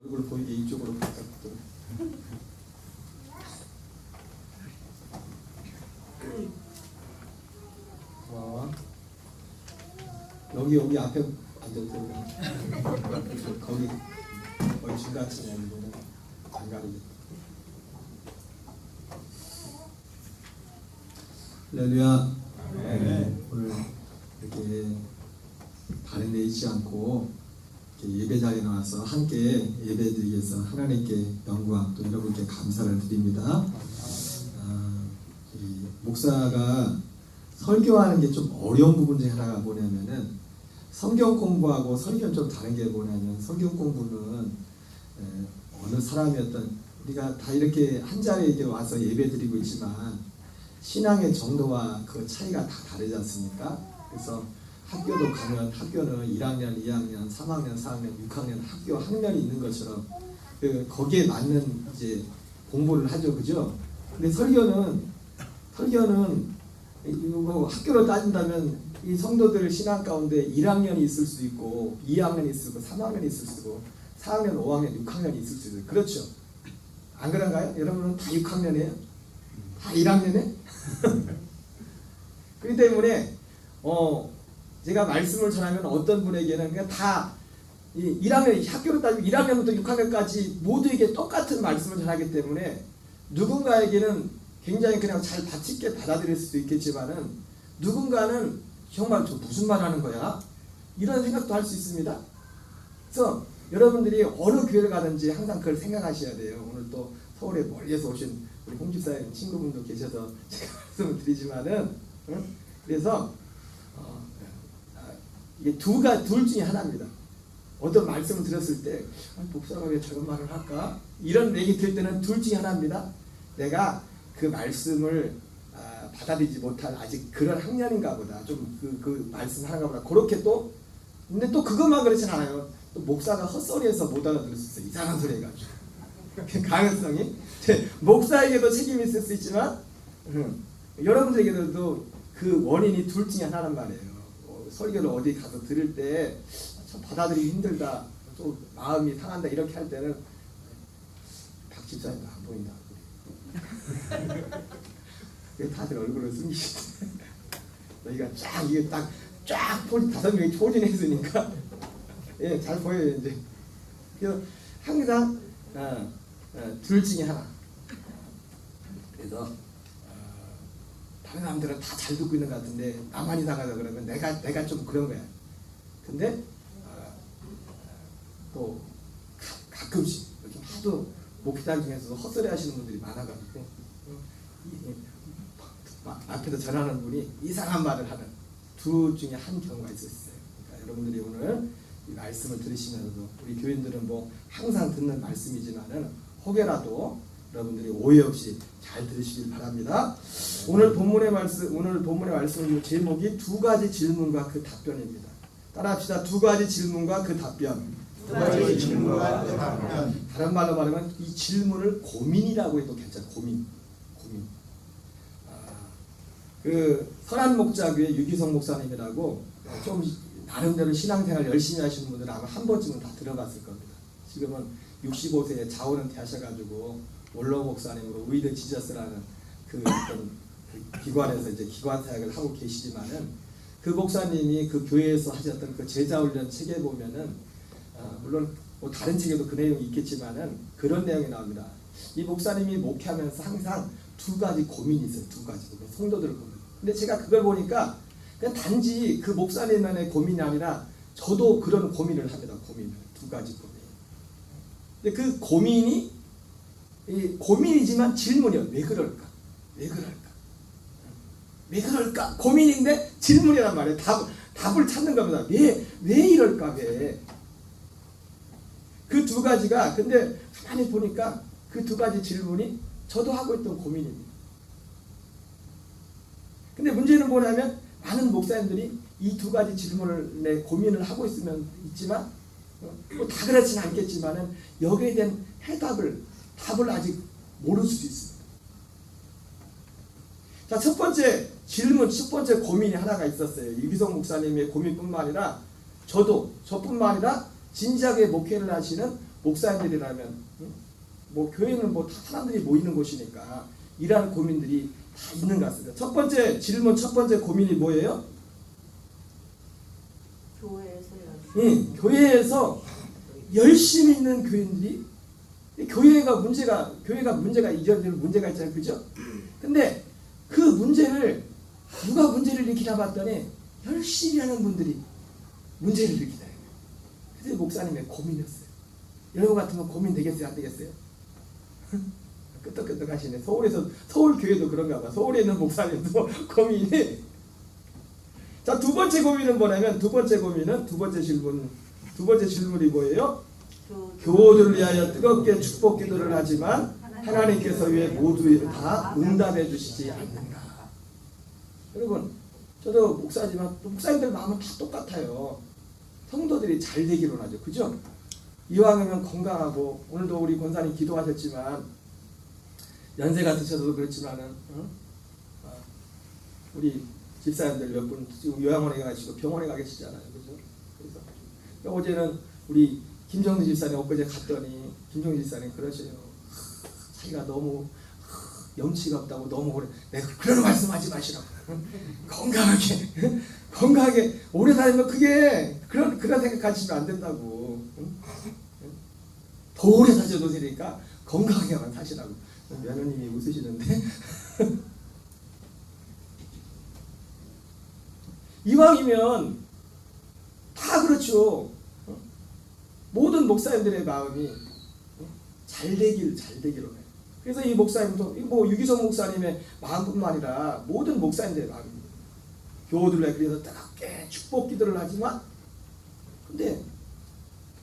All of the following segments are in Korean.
얼굴 보이게 이쪽으로 부탁드려. 와, 여기 앞에 앉아도 되고 거기 중간쯤에 앉으면 안 가리겠다. 할렐루야. 오늘 이렇게 다른 데 있지 않고 이렇게 예배 자리에 나와서 함께 예배드리기 위해서 하나님께 영광 또 여러분께 감사를 드립니다. 이 목사가 설교하는 게 좀 어려운 부분 중에 하나가 뭐냐면은 성경 공부하고 설교는 좀 다른 게 뭐냐면 성경 공부는 어느 사람이었던 우리가 다 이렇게 한 자리에 와서 예배드리고 있지만 신앙의 정도와 그 차이가 다 다르지 않습니까? 그래서 학교도 가면 학교는 1학년, 2학년, 3학년, 4학년, 6학년 학교 학년이 있는 것처럼 거기에 맞는 이제 공부를 하죠, 그죠? 근데 설교는 뭐 학교로 따진다면 이 성도들 신앙 가운데 1학년이 있을 수 있고 2학년이 있을 수 있고 3학년이 있을 수 있고 4학년, 5학년, 6학년이 있을 수 있어요. 그렇죠? 안 그런가요? 여러분은 다 6학년이에요? 다 1학년에? 그렇기 때문에 제가 말씀을 전하면 어떤 분에게는 그냥 다 1학년, 학교로 따지면 1학년부터 6학년까지 모두에게 똑같은 말씀을 전하기 때문에 누군가에게는 굉장히 그냥 잘 받치게 받아들일 수도 있겠지만은 누군가는 정말 저 무슨 말 하는 거야? 이런 생각도 할 수 있습니다. 그래서 여러분들이 어느 교회를 가든지 항상 그걸 생각하셔야 돼요. 오늘 또 서울에 멀리서 오신 우리 홍 집사님 친구분도 계셔서 제가 말씀을 드리지만은 그래서 이게 둘 중에 하나입니다. 어떤 말씀을 들었을 때 목사가 왜 저런 말을 할까? 이런 얘기 들을 때는 둘 중에 하나입니다. 내가 그 말씀을 받아들이지 못할 아직 그런 학년인가 보다. 좀 그 말씀 하는가 보다. 그렇게 또 근데 또 그것만 그렇진 않아요. 또 목사가 헛소리해서 못 알아들을 수 있어요. 이상한 소리 해가지고. 가능성이 목사에게도 책임이 있을 수 있지만 여러분들에게도 그 원인이 둘 중에 하나란 말이에요. 설교를 어디 가서 들을 때 참 받아들이기 힘들다, 또 마음이 상한다 이렇게 할 때는 박 집사님도 안 보인다. 다들 얼굴을 숨기시대. 너희가 쫙 이게 딱 5명이 초진했으니까 예, 잘 보여요 이제. 그래서 항상 둘 중에 하나. 그래서 다른 사람들은 다 잘 듣고 있는 것 같은데 나만 이상하다 그러면 내가 좀 그런 거야. 근데 또 가끔씩 이렇게 하도 목회자 중에서도 헛소리 하시는 분들이 많아가지고 앞에서 전하는 분이 이상한 말을 하는 둘 중에 한 경우가 있었어요. 그러니까 여러분들이 오늘 이 말씀을 들으시면서도 우리 교인들은 뭐 항상 듣는 말씀이지만은 혹여라도 여러분들이 오해 없이 잘 들으시길 바랍니다. 오늘 본문의 말씀 제목이 두 가지 질문과 그 답변입니다. 따라합시다. 두 가지 질문과 그 답변. 다른 말로 말하면 이 질문을 고민이라고 해도 괜찮아요. 고민. 그 선한 목자교회 유기성 목사님이라고 좀 나름대로 신앙생활 열심히 하시는 분들은 아마 한 번쯤은 다 들어봤을 겁니다. 지금은 65세에 자원은 되셔가지고 원로 목사님으로 위드 지저스라는 그 어떤 그 기관에서 이제 기관 사역을 하고 계시지만은 그 목사님이 그 교회에서 하셨던 그 제자훈련 책에 보면은 물론 뭐 다른 책에도 그 내용이 있겠지만은 그런 내용이 나옵니다. 이 목사님이 목회하면서 항상 두 가지 고민이 있어요. 두 가지 고민, 성도들 고민. 근데 제가 그걸 보니까 그냥 단지 그 목사님만의 고민이 아니라 저도 그런 고민을 합니다. 두 가지 고민. 근데 그 고민이지만 질문이요. 왜 그럴까? 고민인데 질문이란 말이에요. 답을 찾는 겁니다. 왜 이럴까? 왜? 그 두 가지가 근데 가만히 보니까 그 두 가지 질문이 저도 하고 있던 고민입니다. 근데 문제는 뭐냐면 많은 목사님들이 이 두 가지 질문을 고민을 하고 있지만 뭐 다 그렇지는 않겠지만은 여기에 대한 답을 아직 모를 수도 있습니다. 자, 첫 번째 고민이 하나가 있었어요. 유기성 목사님의 고민뿐만 아니라 저뿐만 아니라 진지하게 목회를 하시는 목사님들이라면 뭐 교회는 뭐 다 사람들이 모이는 곳이니까 이러한 고민들이 다 있는 것 같습니다. 첫 번째 질문, 첫 번째 고민이 뭐예요? 교회에서 열심히 있는 교인들이 교회가 문제가 이런 문제가 있잖아요, 그죠? 근데 그 문제를 누가 문제를 일으키나 봤더니 열심히 하는 분들이 문제를 일으키다. 그래서 목사님의 고민이었어요. 여러분 같으면 고민 되겠어요, 안 되겠어요? 끄떡끄떡 하시네. 서울 교회도 그런가 봐. 서울에 있는 목사님도 고민이. 자, 두 번째 고민은 뭐냐면 두 번째 질문이 뭐예요? 교우들을 위하여 뜨겁게 축복 기도를 하지만 하나님께서 왜 모두 다 응답해 주시지 않는가? 여러분, 저도 목사지만 목사님들 마음은 다 똑같아요. 성도들이 잘 되기로 하죠, 그죠? 이왕이면 건강하고, 오늘도 우리 권사님 기도하셨지만 연세가 드셔도 그렇지만은 우리 집사님들 몇 분 지금 요양원에 가시고 병원에 가 계시잖아요, 그죠? 그래서 어제는 우리 김정주 집사님 엊그제 갔더니 김정주 집사님 그러셔요. 자기가 너무 염치가 없다고 너무 오래, 내가 그런 말씀하지 마시라고. 건강하게 오래 살면 그게 그런 생각하시면 안 된다고. 더 오래 사셔도 되니까 건강하게만 사시라고. 며느님이 웃으시는데 이왕이면 다 그렇죠. 모든 목사님들의 마음이 잘 되기로 해요. 그래서 이 목사님도 뭐 유기성 목사님의 마음뿐만 아니라 모든 목사님들의 마음입니다. 교우들에 그래서 뜨겁게 축복 기도를 하지만 근데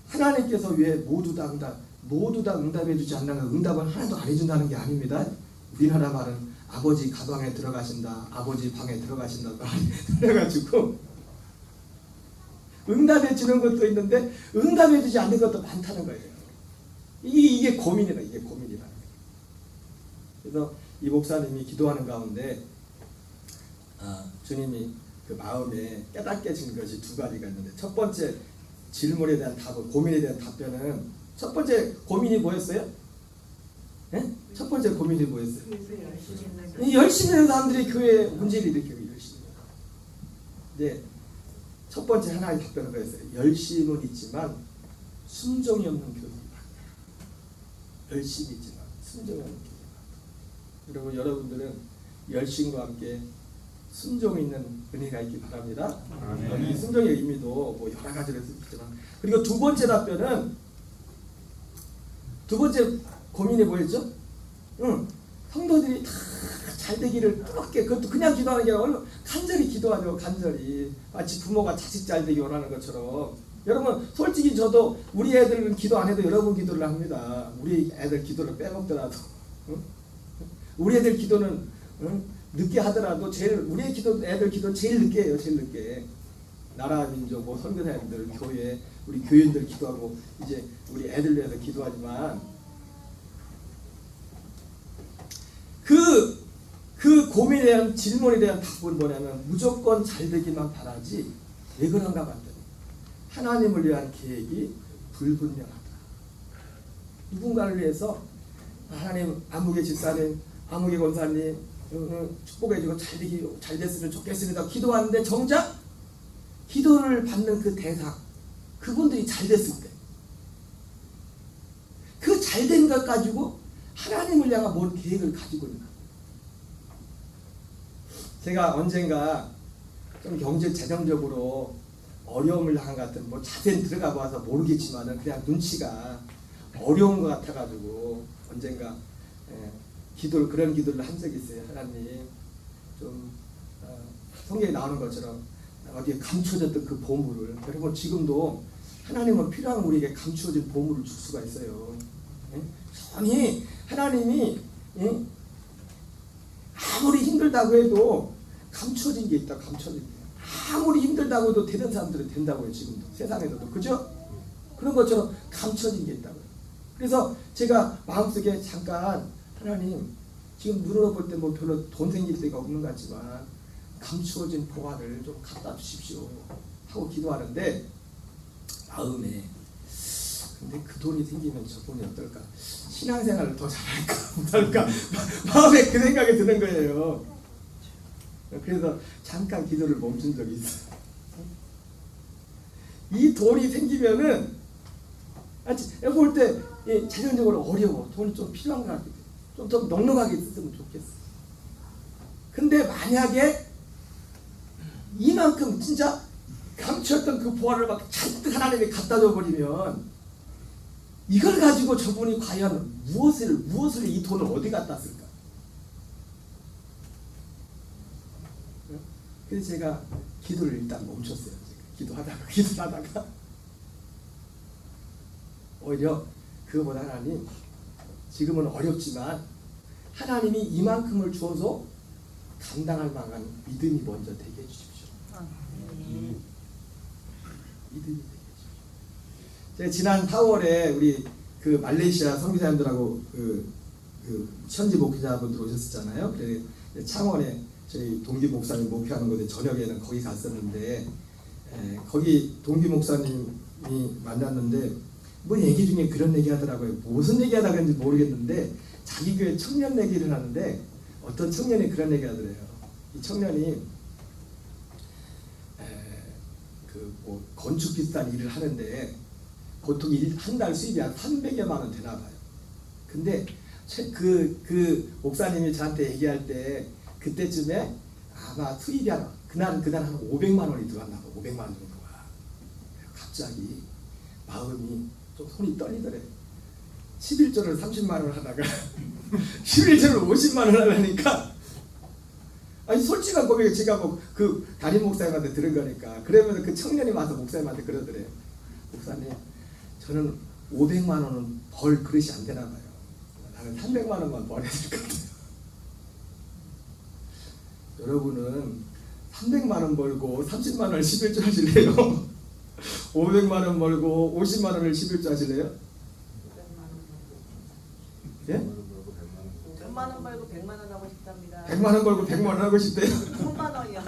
하나님께서 왜 모두 다 응답해 주지 않는가? 응답은 하나도 안 해준다는 게 아닙니다. 우리나라 말은 아버지 가방에 들어가신다, 아버지 방에 들어가신다 그래가지고 응답해 주는 것도 있는데 응답해 주지 않는 것도 많다는 거예요. 이게 고민이다. 그래서 이 목사님이 기도하는 가운데 주님이 그 마음에 깨닫게 진 것이 두 가지가 있는데, 첫 번째 질문에 대한 답은, 고민에 대한 답변은, 첫 번째 고민이 뭐였어요? 네? 첫 번째 고민이 뭐였어요? 열심히 하는 사람들이 교회에 문제를 일으키고 열심히. 네, 첫 번째 하나의 답변은 뭐였어요? 열심은 있지만 순종이 없는 교회가 많다. 열심히 있지만 순종이 없는 교회가 많다. 여러분들은 열심과 함께 순종이 있는 은혜가 있기 바랍니다. 이 순종의 의미도 뭐 여러 가지로 할 수 있지만, 그리고 두 번째 답변은, 두 번째 고민이 뭐였죠? 성도들이 다 잘 되기를 뜨겁게, 그것도 그냥 기도하는 게 아니라 간절히 기도하죠. 간절히 마치 부모가 자식 잘 되기 원하는 것처럼. 여러분 솔직히 저도 우리 애들은 기도 안 해도 여러분 기도를 합니다. 우리 애들 기도를 빼먹더라도 우리 애들 기도는 늦게 하더라도 우리 애들 기도 제일 늦게 해요. 제일 늦게. 나라 민족 뭐 선교사님들 교회 우리 교인들 기도하고 이제 우리 애들 위해서 기도하지만 그 고민에 대한 질문에 대한 답은 뭐냐면 무조건 잘 되기만 바라지 왜 그런가 봤더니 하나님을 위한 계획이 불분명하다. 누군가를 위해서 하나님 아무개 집사님 아무개 권사님 축복해주고 잘 됐으면 좋겠습니다. 기도하는데 정작 기도를 받는 그 대상 그분들이 잘 됐을 때 그 잘된 것 가지고 하나님을 향한 뭔 계획을 가지고 있나. 제가 언젠가 좀 경제 재정적으로 어려움을 당한 것 같은 뭐 자세히 들어가 봐서 모르겠지만은 그냥 눈치가 어려운 것 같아가지고 언젠가 그런 기도를 한 적이 있어요. 하나님 좀 성경에 나오는 것처럼 어디에 감춰졌던 그 보물을, 여러분 지금도 하나님은 필요한 우리에게 감추어진 보물을 줄 수가 있어요. 전히 하나님이 아무리 힘들다고 해도 감춰진 게 있다. 감춰진 게. 아무리 힘들다고 해도 되는 사람들은 된다고요. 지금도 세상에서도. 그죠? 그런 것처럼 감춰진 게 있다고요. 그래서 제가 마음속에 잠깐 하나님 지금 눈으로 볼 때 뭐 별로 돈 생길 데가 없는 것 같지만 감추어진 보화를 좀 갖다 주십시오 하고 기도하는데 마음에 근데 그 돈이 생기면 저분이 어떨까? 신앙생활을 더 잘할까 못할까? 마음에 그 생각이 드는 거예요. 그래서 잠깐 기도를 멈춘 적이 있어요. 이 돈이 생기면은 볼 때 재정적으로 어려워. 돈이 좀 필요한 것 같아. 좀 더 넉넉하게 쓰면 좋겠어. 근데 만약에 이만큼 진짜 감추었던 그 보화를 막 잔뜩 하나님이 갖다 줘버리면 이걸 가지고 저분이 과연 무엇을 이 돈을 어디 갖다 쓸까? 그래서 제가 기도를 일단 멈췄어요. 기도하다가 오히려 그거보다 하나님, 지금은 어렵지만 하나님이 이만큼을 주어서 감당할 만한 믿음이 먼저 되게 해주십시오. 믿음이 되게 해주십시오. 제가 지난 4월에 우리 그 말레이시아 선교사님들하고 그 현지 목회자분들 오셨었잖아요. 그래서 창원에 저희 동기 목사님 목회하는 곳에 저녁에는 거기 갔었는데, 거기 동기 목사님이 만났는데 뭐 얘기 중에 그런 얘기 하더라고요. 무슨 얘기 하다 그런지 모르겠는데 자기 교회 청년 얘기를 하는데 어떤 청년이 그런 얘기 하더래요. 이 청년이 뭐 건축 비슷한 일을 하는데 보통 한 달 수입이 한 300여만 원 되나 봐요. 근데 그 목사님이 저한테 얘기할 때 그때쯤에 아마 수입이 그날 한 500만 원이 들어왔나 봐. 500만 원 정도가. 갑자기 마음이 좀 손이 떨리더래. 11조를 30만 원을 하다가 11조를 50만 원을 하니까, 아니 솔직한 고백을 제가 뭐 그 담임 목사님한테 들은 거니까. 그러면서 그 청년이 와서 목사님한테 그러더래요. 목사님, 저는 500만 원은 벌 그릇이 안 되나 봐요. 나는 300만 원만 벌어야 될 것 같아요. 여러분은 300만 원 벌고 30만 원을 11조 하실래요? 500만 원 벌고 50만 원을 11조 하실래요? 100만 원 벌고 100만 원 하고 싶답니다. 100만 원 벌고 100만 원 하고 싶대요. 1000만 원이요.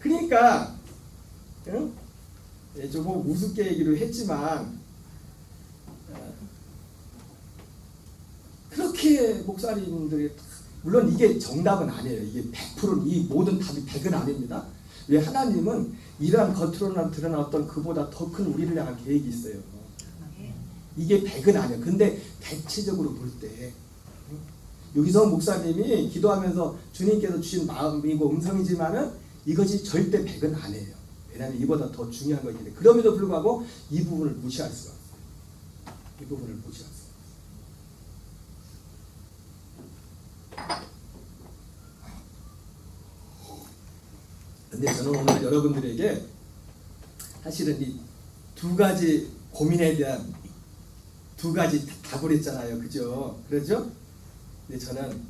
그러니까 좀 뭐 우습게 얘기를 했지만 그렇게 목사님들이, 물론 이게 정답은 아니에요. 이게 100%는 이 모든 답이 100은 아닙니다. 왜? 하나님은 이러한 겉으로나 드러났던 그보다 더 큰 우리를 향한 계획이 있어요. 이게 100은 아니에요. 근데 대체적으로 볼 때 유기성 목사님이 기도하면서 주님께서 주신 마음이고 음성이지만은 이것이 절대 100은 아니에요. 왜냐하면 이보다 더 중요한 거기 때문에. 그럼에도 불구하고 이 부분을 무시할 수가 없어요. 이 부분을 무시할 수가 없어요. 근데 저는 오늘 여러분들에게 사실은 이 두 가지 고민에 대한 두 가지 답을 했잖아요. 그죠? 그렇죠? 근데 저는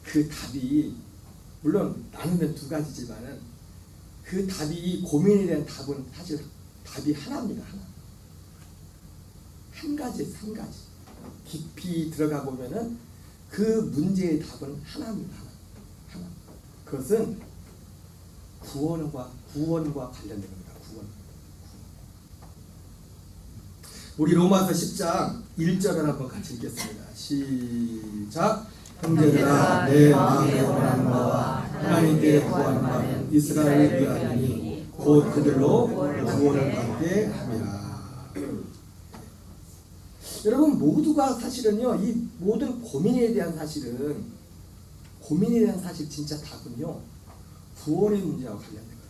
그 답이, 물론 나누면 두 가지지만은 그 답이, 고민에 대한 답은 사실 답이 하나입니다. 한 가지. 깊이 들어가 보면은 그 문제의 답은 하나입니다. 하나. 그것은 구원과 관련된 겁니다. 구원. 우리 로마서 10장 1절을 한번 같이 읽겠습니다. 시작. 형제들아, 내 마음에 원하는 바와 하나님께 구하는 바는 이스라엘을 위하리니 곧 그들로 구원을 받게 함이라. 여러분 모두가 사실은요, 이 모든 고민에 대한 사실 진짜 답은요, 구원의 문제와 관련된 겁니다.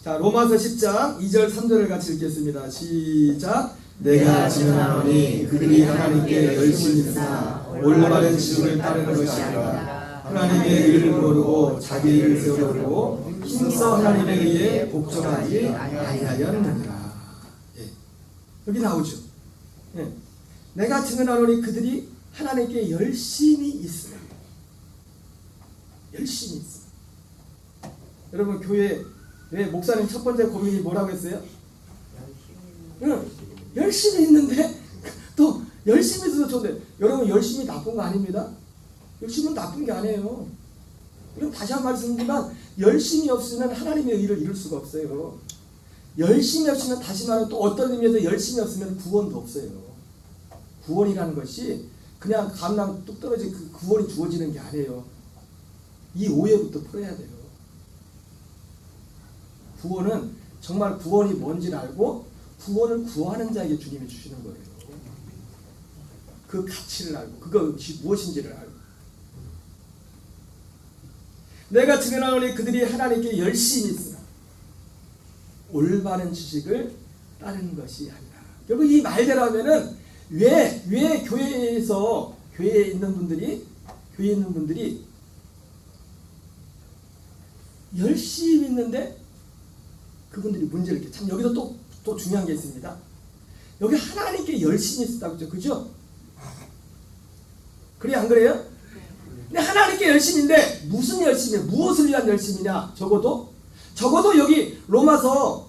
자, 로마서 10장 2절 3절을 같이 읽겠습니다. 시작. 내가 증언하노니 그들이 하나님께 열심히 있으나 올바른 지식을 따르는 것이 아니라 하나님의 의를 모르고 자기 의를 세우려고 힘써 하나님에 의해 복종하지 아니하였느니라. 여기 나오죠. 내가 증언하노니 그들이 하나님께 열심히 있으나. 열심히 있으나. 여러분 교회 왜 목사님 첫 번째 고민이 뭐라고 했어요? 열심히 있는데 또 열심히 있어도 좋은데 여러분 열심히 나쁜 거 아닙니다. 열심은 나쁜 게 아니에요. 그럼 다시 한 번 말씀드리지만 열심이 없으면 하나님의 의를 이룰 수가 없어요. 열심이 없으면 다시 말하면 또 어떤 의미에서 열심이 없으면 구원도 없어요. 구원이라는 것이 그냥 감랑 뚝 떨어진 그 구원이 주어지는 게 아니에요. 이 오해부터 풀어야 돼요. 구원은 정말 구원이 뭔지를 알고 구원을 구하는 자에게 주님이 주시는 거예요. 그 가치를 알고 그것이 무엇인지를 알고 내가 증언하노니 그들이 하나님께 열심히 있으나 올바른 지식을 따르는 것이 아니라. 결국 이 말대로 하면은 왜 교회에 있는 분들이 열심히 있는데 그분들이 문제를 이렇게 참 여기서 또 중요한 게 있습니다. 여기 하나님께 열심히 있었다고 그죠? 그죠? 그래 안 그래요? 근데 하나님께 열심인데 무슨 열심이야? 무엇을 위한 열심이냐? 적어도 여기 로마서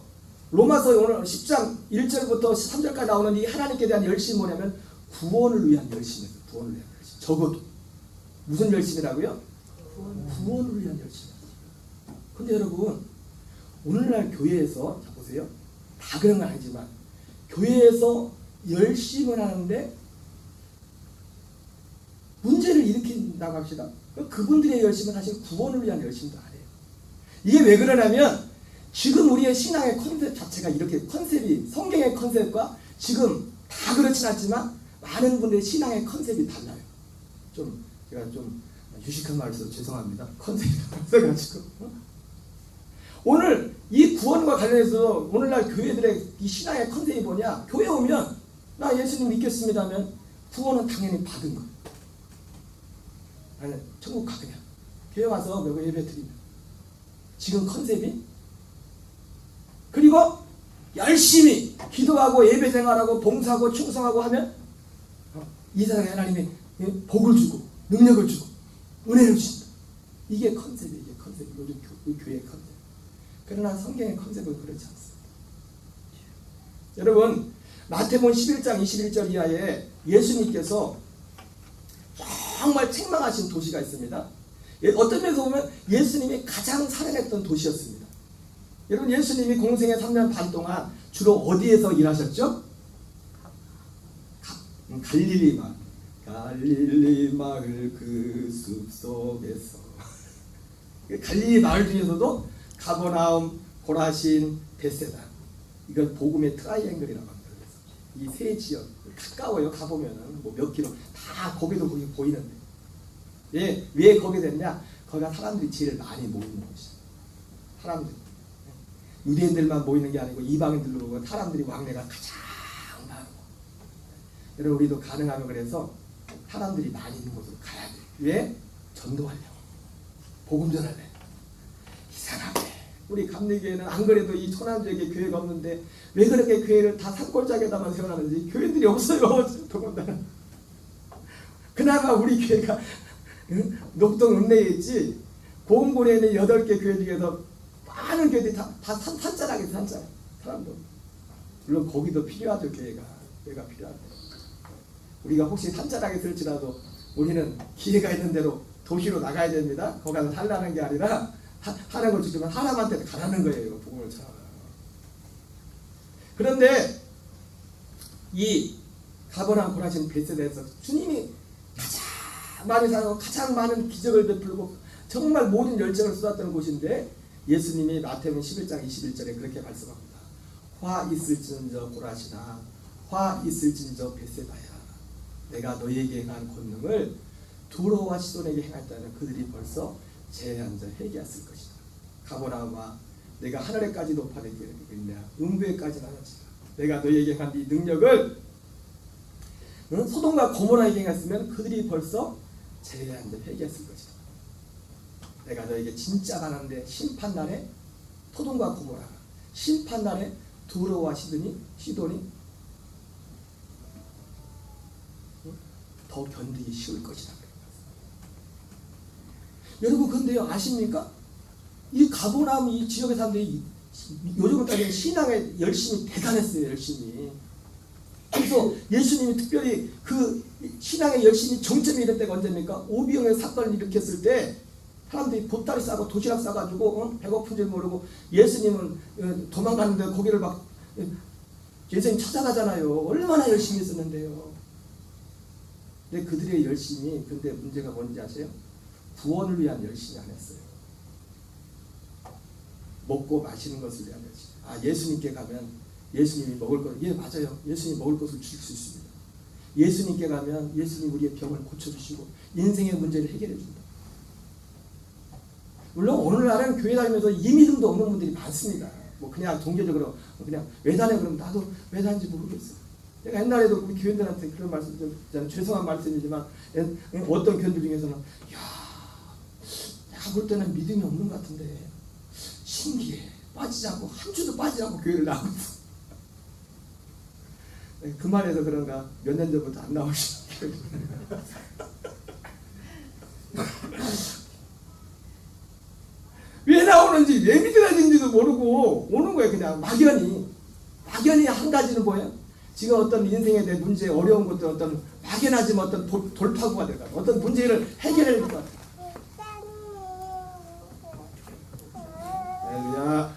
오늘 10장 1절부터 3절까지 나오는 이 하나님께 대한 열심이 뭐냐면 구원을 위한 열심이에요. 구원을 위한 열심. 적어도 무슨 열심이라고요? 구원을 위한 열심. 근데 여러분 오늘날 교회에서 자 보세요. 다 그런 건 아니지만 교회에서 열심을 하는데 문제를 일으킨다고 합시다. 그분들의 열심은 사실 구원을 위한 열심도 아니에요. 이게 왜 그러냐면 지금 우리의 신앙의 컨셉 자체가 이렇게 성경의 컨셉과 지금 다 그렇진 않지만 많은 분들의 신앙의 컨셉이 달라요. 제가 좀 유식한 말을 써서 죄송합니다. 컨셉이 달라가지고 오늘 이 구원과 관련해서 오늘날 교회들의 이 신앙의 컨셉이 뭐냐? 교회 오면 나 예수님 믿겠습니다 하면 구원은 당연히 받은 거예요. 아니 천국 가 그냥 교회 와서 몇 번 예배 드리면 지금 컨셉이 그리고 열심히 기도하고 예배 생활하고 봉사하고 충성하고 하면 이 세상에 하나님이 복을 주고 능력을 주고 은혜를 주신다. 이게 컨셉이에요. 이게 컨셉. 요즘 교회의 컨셉. 그러나 성경의 컨셉은 그렇지 않습니다. 여러분 마태복음 11장 21절 이하에 예수님께서 정말 책망하신 도시가 있습니다. 어떤 면에서 보면 예수님이 가장 사랑했던 도시였습니다. 여러분 예수님이 공생의 3년 반 동안 주로 어디에서 일하셨죠? 갈릴리 마을 그 숲속에서 갈릴리 마을 중에서도 가버나움, 고라신, 베세다 이걸 복음의 트라이앵글이라고 합니다. 이 세 지역 가까워요. 가보면은 뭐 몇 킬로 다 거기도 거기 보이는데 왜 거기 됐냐? 거기가 사람들이 제일 많이 모이는 곳이에요. 사람들 유대인들만 모이는 게 아니고 이방인들로 보고 사람들이 왕래가 가장 많고 여러분 우리도 가능하면 그래서 사람들이 많이 있는 곳으로 가야 돼요. 왜? 전도하려고 복음 전하려고. 이상하게 우리 감리교회는 안 그래도 이 천안지역에 교회가 없는데 왜 그렇게 교회를 다 산골짜기에다만 세워놨는지 교회들이 없어요. 더군다나 그나마 우리 교회가 녹동 읍내에 있지 고흥군에 있는 8개 교회 중에서 많은 교회들이 다 산자락에 산자 사람들 물론 거기도 필요하죠. 교회가 필요하죠. 우리가 혹시 산자락에 있을지라도 우리는 기회가 있는 대로 도시로 나가야 됩니다. 거기 가서 살라는 게 아니라 하는 걸 주지만 사람한테 가라는 거예요. 복음을 전하라. 그런데 이 가버나움 고라신 베세다에서 주님이 가장 많이 살고 가장 많은 기적을 베풀고 정말 모든 열정을 쏟았던 곳인데 예수님이 마태복음 11장 21절에 그렇게 말씀합니다. 화 있을진저 고라시나 화 있을진저 베세다야 내가 너희에게 행한 권능을 두로와 시돈에게 행했다면 그들이 벌써 죄에 앉아 회개했을 것이다. 가버나움아 내가 하늘에까지 높아내게 되겠냐 음부에까지 나눠지라. 내가 너희에게 행한 이 능력을 소돔과 고모라에게 행했으면 그들이 벌써 죄에 앉아 회개했을 것이다. 내가 너에게 진짜 가난데 심판날에 소돔과 고모라 심판날에 두로와 시돈이 더 견디기 쉬울 것이다. 여러분 근데요 아십니까? 이 가버나움 이 지역의 사람들이 요즘은 따지면 신앙에 열심히 대단했어요. 열심히 그래서 예수님이 특별히 그 신앙의 열심히 정점이 이럴 때가 언제입니까? 오병의 사건을 일으켰을 때 사람들이 보따리 싸고 도시락 싸가지고 배고픈 줄 모르고 예수님은 도망가는데 거기를 막 예수님 찾아가잖아요. 얼마나 열심히 했었는데요. 근데 그들의 열심이 근데 문제가 뭔지 아세요? 구원을 위한 열심이 안 했어요. 먹고 마시는 것을 위한 열심. 아, 예수님께 가면 예수님이 먹을 것, 예 맞아요. 예수님이 먹을 것을 주실 수 있습니다. 예수님께 가면 예수님 우리의 병을 고쳐주시고 인생의 문제를 해결해 준다. 물론 오늘날은 교회 다니면서 이 믿음도 없는 분들이 많습니다. 뭐 그냥 종교적으로 그냥 왜 다녀 그러면 나도 왜 다니는지 모르겠어요. 내가 옛날에도 우리 교인들한테 그런 말씀 좀 죄송한 말씀이지만 어떤 교인들 중에서는 내가 볼 때는 믿음이 없는 것 같은데 신기해. 빠지지 않고 한 주도 빠지지 않고 교회를 나오고 있어. 그만해서 그런가 몇 년 전부터 안 나오시는 왜 나오는지 왜 믿어야지는지도 모르고 오는 거예요. 그냥 막연히 한 가지는 뭐예요? 지금 어떤 인생에 대한 문제 어려운 것들 어떤 막연하지만 어떤 돌파구가 될까 어떤 문제를 해결해 줄 것 같아요. 할렐루야.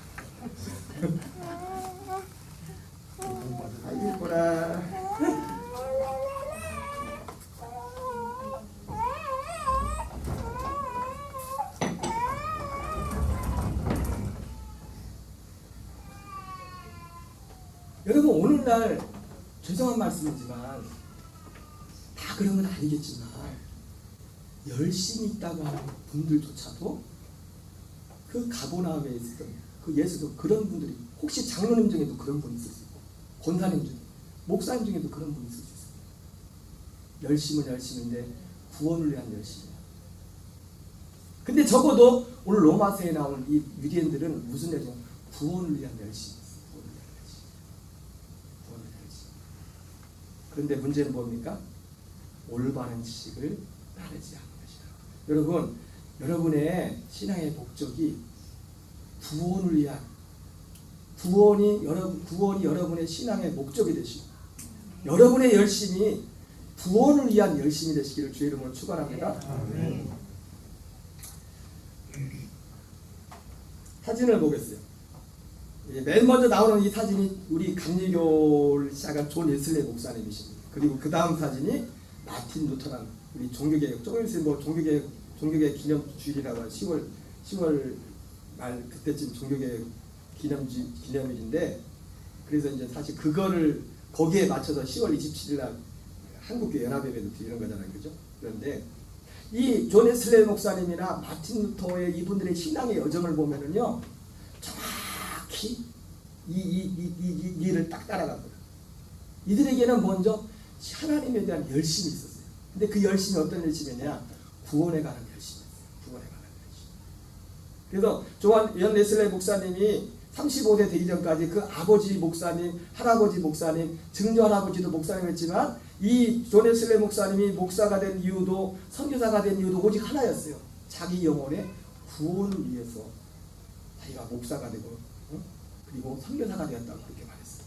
아이고 이뻐라. 여러분 오늘날 죄송한 말씀이지만 다 그런 건 아니겠지만 열심히 있다고 하는 분들조차도 그 가보나움에 있었던 그 예수도 그런 분들이 혹시 장로님 중에도 그런 분이 있을 수 있고 권사님 중에 목사님 중에도 그런 분이 있을 수 있어요. 열심은 열심인데 구원을 위한 열심이야. 근데 적어도 오늘 로마서에 나온 이 유대인들은 무슨 열심? 구원을 위한 열심이었어요. 그런데 문제는 뭡니까? 올바른 지식을 따르지 않는 것이다. 여러분, 여러분의 신앙의 목적이 구원을 위한 구원이 여러분의 신앙의 목적이 되시고 여러분의 열심이 구원을 위한 열심이 되시기를 주의 이름으로 축원합니다. 사진을 보겠어요. 맨 먼저 나오는 이 사진이 우리 감리교를 시작한 존 웨슬리 목사님이십니다. 그리고 그 다음 사진이 마틴 루터라는 우리 종교개혁 조금 있으면 뭐 종교개혁 기념주일이라고 10월 말 그때쯤 종교개혁 기념일인데 그래서 이제 사실 그거를 거기에 맞춰서 10월 27일 날 한국교회 연합예배도 드리는 거잖아요, 그죠? 그런데 이 존 웨슬리 목사님이나 마틴 루터의 이분들의 신앙의 여정을 보면은요. 이 일을 딱 따라간 거예요. 이들에게는 먼저 하나님에 대한 열심이 있었어요. 근데 그 열심이 어떤 열심이냐? 구원에 관한 열심이었어요. 구원에 관한 열심. 그래서 존 웨슬리 목사님이 35세 되기 전까지 그 아버지 목사님, 할아버지 목사님, 증조 할아버지도 목사님이었지만 이 존 웨슬리 목사님이 목사가 된 이유도 선교사가 된 이유도 오직 하나였어요. 자기 영혼의 구원을 위해서 자기가 목사가 되고 그리고 선교사가 되었다고 그렇게 말했어요.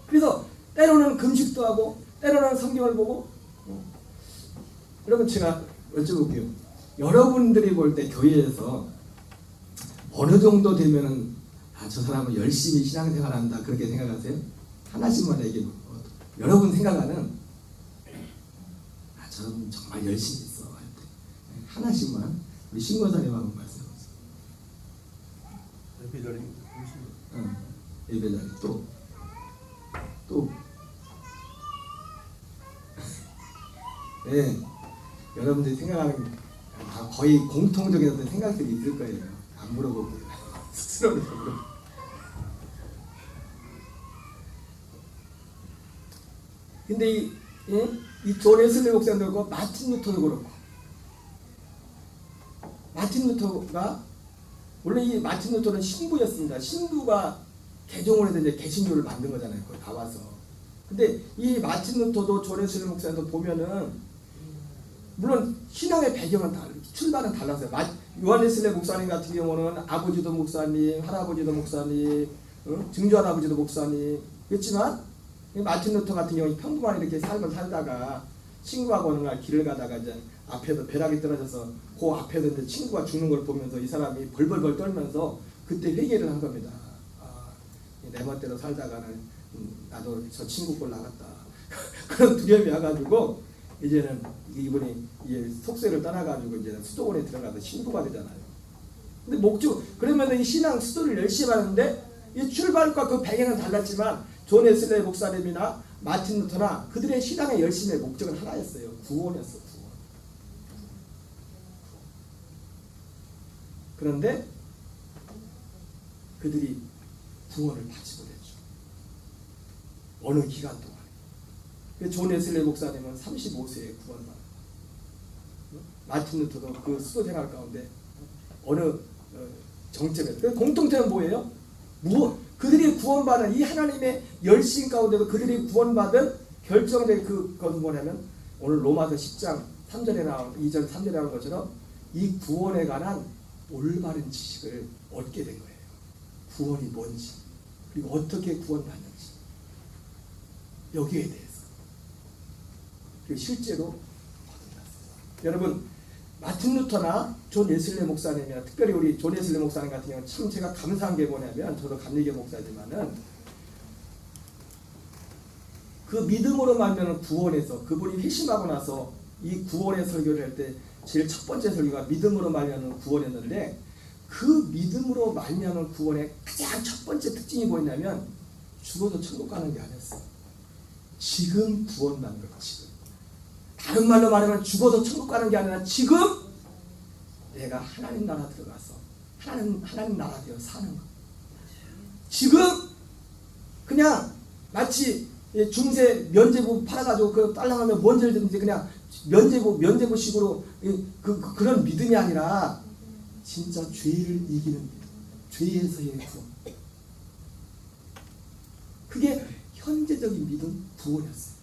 그래서 때로는 금식도 하고 때로는 성경을 보고 여러분 제가 여쭤볼게요. 여러분들이 볼 때 교회에서 어느 정도 되면은 저 사람은 열심히 신앙생활한다 그렇게 생각하세요? 하나씩만 얘기해 보세요. 여러분 생각하는 저는 정말 열심히 했어 할 때 하나씩만 우리 신권사님 한번 말씀해 보세요. 예배자리 예배자리 또 네, 여러분들이 생각하는 거의 공통적인 어떤 생각들이 있을 거예요. 안 물어볼게요. 스스로는 근데 이 존 웨슬리 목사도 그렇고 마틴 루터도 그렇고 마틴 루터가 원래 이 마틴 루터는 신부였습니다. 신부가 개종을 해서 이제 개신교를 만든 거잖아요. 거기 나와서. 근데 이 마틴 루터도 존 웨슬리 목사도 보면은 물론 신앙의 배경은 출발은 달랐어요. 요한 웨슬리 목사님 같은 경우는 아버지도 목사님, 할아버지도 목사님, 증조 할아버지도 목사님, 그렇지만 마틴 루터 같은 경우 평범한 이렇게 삶을 살다가 친구하고 어느 날 길을 가다가 이제 앞에서 벼락이 떨어져서 그 앞에서 이제 친구가 죽는 걸 보면서 이 사람이 벌벌벌 떨면서 그때 회개를 한 겁니다. 아, 내 멋대로 살다가는 나도 저 친구 꼴 나갔다. 그런 두려움이 와가지고 이제는 이분이 이제 속세를 떠나가지고 이제 수도원에 들어가서 신부가 되잖아요. 근데 목적 그러면 이 신앙 수도를 열심히 하는데 이 출발과 그 배경은 달랐지만 존 웨슬레이 목사님이나 마틴 루터나 그들의 신앙의 열심의 목적은 하나였어요. 구원이었어. 구원. 그런데 그들이 구원을 받지 못했죠. 어느 기간 동안. 존 웨슬레이 목사님은 35세에 구원받았고 마틴 루터도 그 수도 생활 가운데 어느 정점에 그 공통점은 뭐예요? 그들이 구원받은 이 하나님의 열심 가운데도 그들이 구원받은 결정된 그것은 뭐냐면 오늘 로마서 10장 3절에 나온 2절 3절에 나온 것처럼 이 구원에 관한 올바른 지식을 얻게 된 거예요. 구원이 뭔지 그리고 어떻게 구원받는지 여기에 대해서 그리고 실제로 거듭났어요. 여러분 마틴 루터나 존 웨슬레이 목사님이나 특별히 우리 존 웨슬레이 목사님 같은 경우는 참 제가 감사한 게 뭐냐면 저도 감리교 목사지만은 그 믿음으로 말미암은 구원에서 그분이 회심하고 나서 이 구원의 설교를 할 때 제일 첫 번째 설교가 믿음으로 말미암은 구원이었는데 그 믿음으로 말미암은 구원의 가장 첫 번째 특징이 뭐냐면 죽어도 천국 가는 게 아니었어. 지금 구원받는 거 지금. 다른 말로 말하면 죽어서 천국 가는 게 아니라 지금 내가 하나님 나라 들어가서 하나님 나라 되어 사는 거. 지금 그냥 마치 중세 면제부 팔아가지고 그 딸랑하면 뭔 죄든지 그냥 면제부식으로 그런 믿음이 아니라 진짜 죄를 이기는 믿음. 죄에서의 구원. 그게 현재적인 믿음 구원이었어요.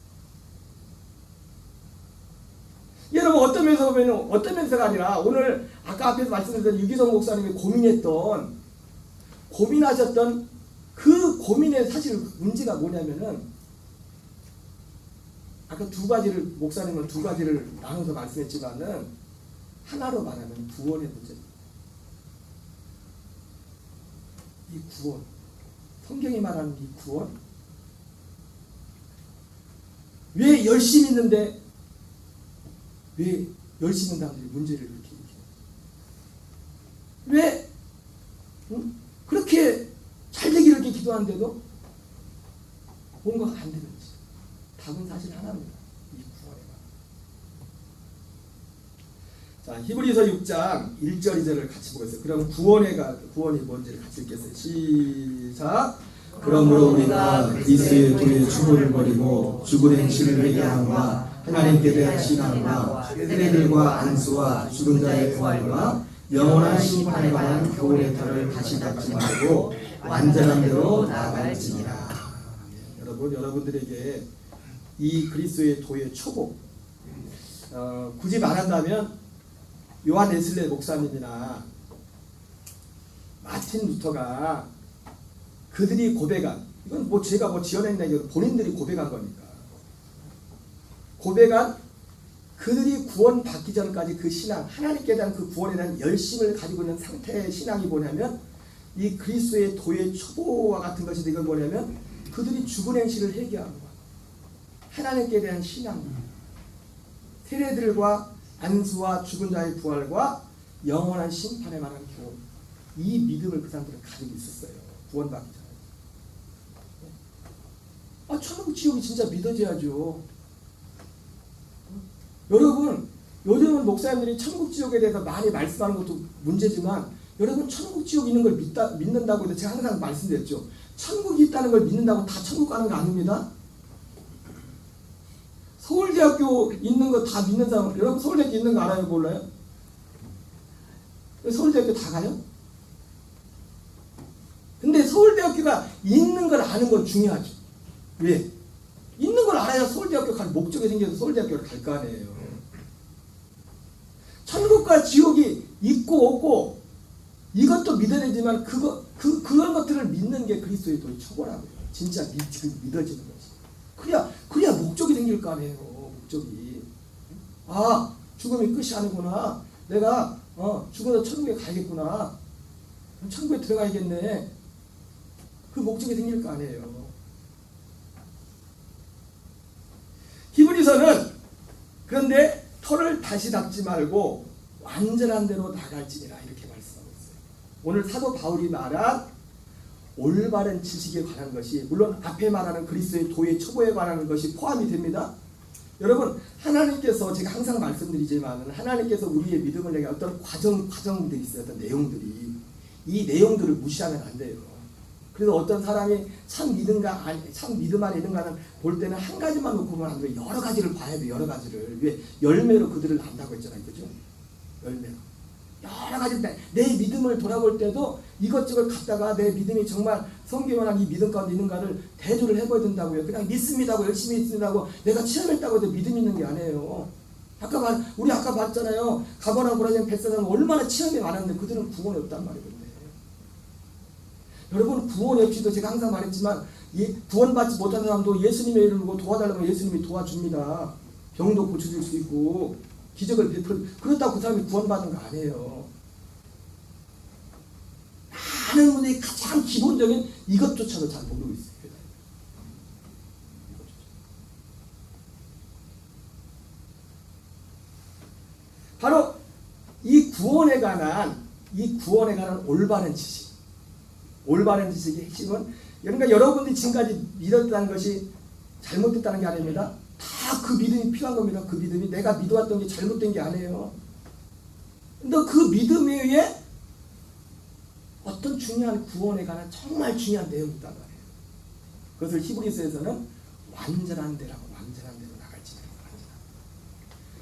여러분 어떤 면에서 보면 어떤 면에서가 아니라 오늘 아까 앞에서 말씀드렸던 유기성 목사님이 고민하셨던 그 고민의 사실 문제가 뭐냐면은 아까 목사님은 두 가지를 나눠서 말씀했지만은 하나로 말하면 구원의 문제입니다. 이 구원, 성경이 말하는 이 구원, 왜 열심히 있는데 왜 열심히 있는 사람들이 문제를 이렇게 왜 그렇게 잘 되기를 이렇게 기도하는데도 뭔가가 안 되는지 답은 사실 하나입니다. 이 구원에 자 히브리서 6장 1절 2절을 같이 보겠습니다. 그럼 구원이 뭔지를 같이 읽겠어요. 시작. 그러므로 우리가 그리스도의 도의 추모를 버리고 죽은 행실을 회개함과 하나님께 대한 신앙과 세례들과 안수와 죽은 자의 부활과 영원한 심판에 관한 교훈의 터를 다시 닫지 말고 완전한 대로 나아갈지니라. 여러분들에게 이 그리스도의 도의 초보 굳이 말한다면 요한 웨슬레이 목사님이나 마틴 루터가 그들이 고백한 이건 뭐 제가 뭐 지어낸 얘기고 본인들이 고백한 거니까 고백한 그들이 구원받기 전까지 그 신앙 하나님께 대한 그 구원에 대한 열심을 가지고 있는 상태의 신앙이 뭐냐면 이 그리스도의 도의 초보와 같은 것이 이건 뭐냐면 그들이 죽은 행실을 회개하는 거야. 하나님께 대한 신앙 세례들과 안수와 죽은 자의 부활과 영원한 심판에 관한 교훈 이 믿음을 그 사람들은 가지고 있었어요. 구원받기 전에. 천국 지옥이 진짜 믿어져야죠. 여러분 요즘은 목사님들이 천국 지옥에 대해서 많이 말씀하는 것도 문제지만 여러분 천국 지옥 있는 걸 믿는다고 해서 제가 항상 말씀드렸죠. 천국이 있다는 걸 믿는다고 다 천국 가는 거 아닙니다. 서울대학교 있는 거 다 믿는 사람 여러분 서울대학교 있는 거 알아요? 몰라요? 서울대학교 다 가요? 근데 서울대학교가 있는 걸 아는 건 중요하죠. 왜? 있는 걸 알아야 서울대학교 갈 목적이 생겨서 서울대학교를 갈 거 아니에요. 천국과 지옥이 있고 없고 이것도 믿어야 되지만 그런 것들을 믿는 게 그리스도의 도의 초보라고요. 진짜 믿어지는 거지. 그래야 목적이 생길 거 아니에요. 목적이. 아, 죽음이 끝이 아니구나. 내가 죽어서 천국에 가야겠구나. 천국에 들어가야겠네. 그 목적이 생길 거 아니에요. 히브리서는 그런데 털을 다시 닦지 말고 완전한 대로 나갈지니라 이렇게 말씀하고 있어요. 오늘 사도 바울이 말한 올바른 지식에 관한 것이 물론 앞에 말하는 그리스도의 도의 초보에 관한 것이 포함이 됩니다. 여러분 하나님께서 제가 항상 말씀드리지만 하나님께서 우리의 믿음을 내게 어떤 과정들이 있어요. 어떤 내용들이 이 내용들을 무시하면 안 돼요. 그래서 어떤 사람이 참 믿음 안에 있는가는 볼 때는 한 가지만 놓고 보면 안 돼요. 여러 가지를 봐야 돼요. 여러 가지를. 왜? 열매로 그들을 안다고 했잖아요. 그죠? 열매로. 여러 가지 내 믿음을 돌아볼 때도 이것저것 갖다가 내 믿음이 정말 성경을 이 믿음 가운데 있는가를 대조를 해봐야 된다고요. 그냥 믿습니다고 열심히 믿습니다고 내가 체험했다고 해도 믿음이 있는 게 아니에요. 우리 아까 봤잖아요. 가버나 고라진 벳사다는 얼마나 체험이 많았는데 그들은 구원이 없단 말이거든요. 여러분 구원이 없이도 제가 항상 말했지만 구원받지 못한 사람도 예수님의 이름을 보고 도와달라면 예수님이 도와줍니다. 병도 고쳐줄 수 있고 기적을 베풀 그렇다고 그 사람이 구원받은 거 아니에요. 많은 분들이 가장 기본적인 이것조차도 잘 모르고 있어요. 바로 이 구원에 관한 올바른 지식. 올바른 지식의 핵심은 그러니까 여러분들이 지금까지 믿었다는 것이 잘못됐다는 게 아닙니다. 다 그 믿음이 필요한 겁니다. 그 믿음이 내가 믿어왔던 게 잘못된 게 아니에요. 근데 그 믿음 위에 어떤 중요한 구원에 관한 정말 중요한 내용이 있단 말이에요. 그것을 히브리서에서는 완전한 데라고 완전한 데로 나갈지니라.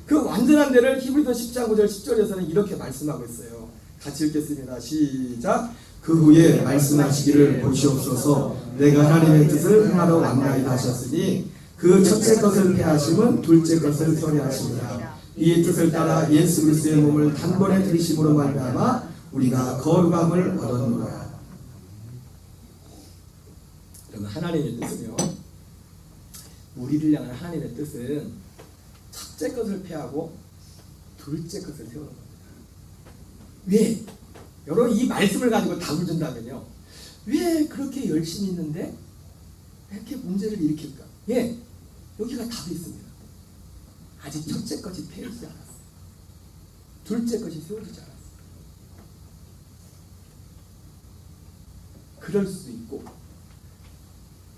그 완전한 데를 히브리서 10장 9절 10절에서는 이렇게 말씀하고 있어요. 같이 읽겠습니다. 시작. 그 후에 말씀하시기를 보시옵소서 내가 하나님의 뜻을 행하러 왔나이다 하셨으니 그 첫째 것을 폐하심은 둘째 것을 소리하십니다. 이 뜻을 따라 예수 그리스도의 몸을 단번에 들이심으로 말미암아 우리가 거룩함을 얻었노라. 그러면 하나님의 뜻은요. 우리를 향한 하나님의 뜻은 첫째 것을 폐하고 둘째 것을 세우는 겁니다. 왜? 여러분 이 말씀을 가지고 답을 준다면요. 왜 그렇게 열심히 있는데 이렇게 문제를 일으킬까? 예, 여기가 답이 있습니다. 아직 첫째 것이 폐해지지 않았어요. 둘째 것이 세워지지 않았어요. 그럴 수도 있고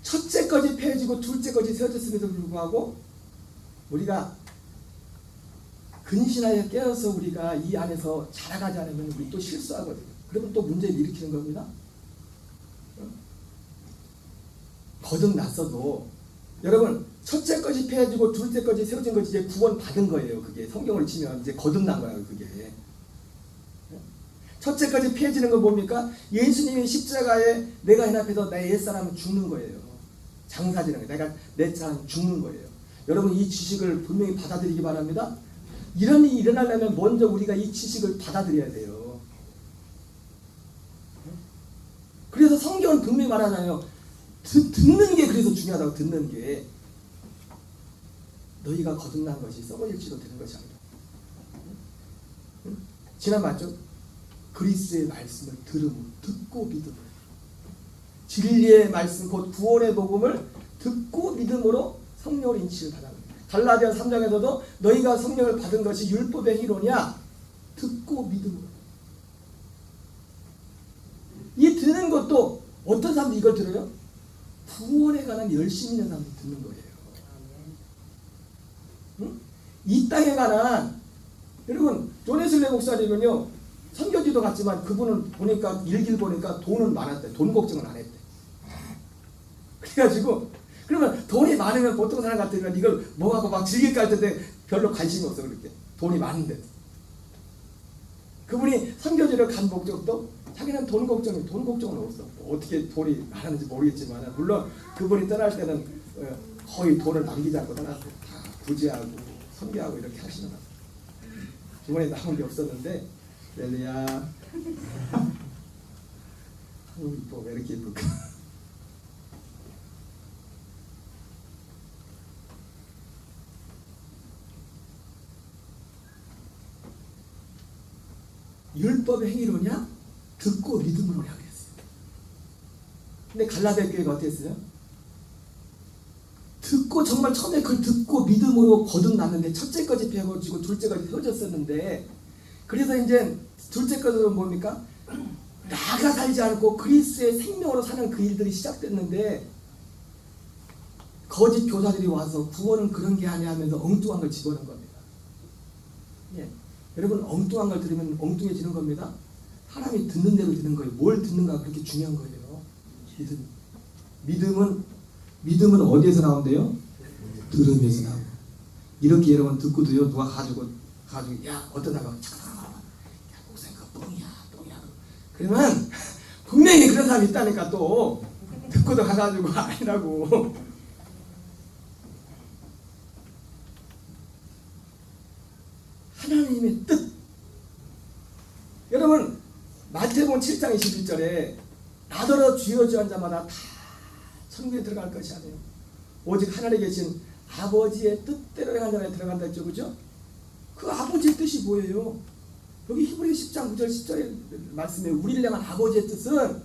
첫째 것이 폐해지고 둘째 것이 세워졌음에도 불구하고 우리가 근신하여 깨어서 우리가 이 안에서 자라가지 않으면 우리 또 실수하거든요. 그러면 또 문제를 일으키는 겁니다. 거듭났어도 여러분 첫째 것이 폐해지고 둘째 것이 세워진 것이 이제 구원 받은 거예요. 그게 성경을 치면 이제 거듭난 거예요. 그게 첫째 것이 폐해지는 건 뭡니까? 예수님이 십자가에 내가 연합해서 내 옛사람은 죽는 거예요. 장사지는 거예요. 내가 내 사람 죽는 거예요. 여러분 이 지식을 분명히 받아들이기 바랍니다. 이런 일이 일어나려면 먼저 우리가 이 지식을 받아들여야 돼요. 그래서 성경은 분명히 말하잖아요. 듣는 게 그래서 중요하다고. 듣는 게 너희가 거듭난 것이 썩어질지도 되는 것이 아니라 지난 맞죠? 그리스도의 말씀을 듣고 믿음으로 진리의 말씀 곧 구원의 복음을 듣고 믿음으로 성령을 인치를 받아요. 갈라디아 3장에서도 너희가 성령을 받은 것이 율법의 희로냐? 듣고 믿음으로. 이 듣는 것도 어떤 사람들이 이걸 들어요? 구원에 관한 열심히 있는 사람들이 듣는 거예요. 응? 이 땅에 관한 여러분 존 웨슬리 목사님은요 선교지도 갔지만 그분은 보니까 일기를 보니까 돈은 많았대. 돈 걱정은 안 했대. 그래가지고 그러면 돈이 많으면 보통 사람 같으면 이걸 뭐하고 막 즐길 것 같은데 별로 관심이 없어. 그렇게 돈이 많은데 그분이 선교지를 간 목적도 자기는 돈 걱정은 없어. 어떻게 돈이 많은지 모르겠지만 물론 그분이 떠날 때는 거의 돈을 남기지 않고 떠났어요. 다 부지하고 선교하고 이렇게 하시는 거예요. 주머니에 남은 게 없었는데 렐리야 이뻐 왜 이렇게 이쁠까? 율법의 행위로냐? 듣고 믿음으로냐 그랬어요. 근데 갈라디아 교회가 어땠어요? 듣고 정말 처음에 그걸 듣고 믿음으로 거듭났는데 첫째까지 배워지고 둘째까지 세워졌었는데, 그래서 이제 둘째 것은 뭡니까? 나가 살지 않고 그리스도의 생명으로 사는 그 일들이 시작됐는데, 거짓 교사들이 와서 구원은 그런 게 아니야 하면서 엉뚱한 걸 집어넣은 겁니다. 예. 여러분, 엉뚱한 걸 들으면 엉뚱해지는 겁니다. 사람이 듣는 대로 듣는 거예요. 뭘 듣는가 그렇게 중요한 거예요. 믿음은 어디에서 나온대요? 들으면서 나와요. 이렇게 여러분 듣고도요, 누가 가지고 야 어떤 사람 야 목사님 그거 뻥이야. 그러면 분명히 그런 사람이 있다니까. 또 듣고도 가가지고 아니라고. 하나님의 뜻. 여러분, 마태복음 7장 21절에 나더러 주여 주한 자마다 다 천국에 들어갈 것이 아니에요. 오직 하늘에 계신 아버지의 뜻대로 행한 자에 들어간다 했죠. 그죠? 그 아버지의 뜻이 뭐예요? 여기 히브리서 10장 9절 10절의 말씀에 우리를 향한 아버지의 뜻은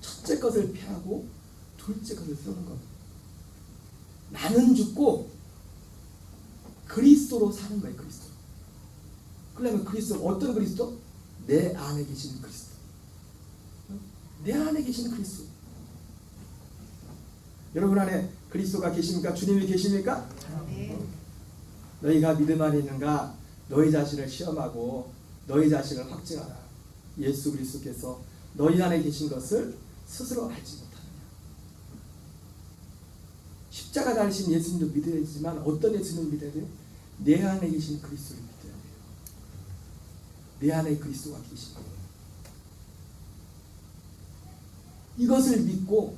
첫째 것을 폐하고 둘째 것을 세우는 겁니다. 나는 죽고 그리스도로 사는 거예요. 그리스도. 그러면 그리스도 어떤 그리스도? 내 안에 계신 그리스도. 내 안에 계신 그리스도. 여러분 안에 그리스도가 계십니까? 주님이 계십니까? 네. 너희가 믿음 안에 있는가? 너희 자신을 시험하고 너희 자신을 확증하라. 예수 그리스도께서 너희 안에 계신 것을 스스로 알지 못하느냐. 십자가 달리신 예수님도 믿어야 되지만 어떤 예수님을 믿어야 돼요? 내 안에 계신 그리스도를 믿어야 돼요. 내 안에 그리스도가 계신 거예요. 이것을 믿고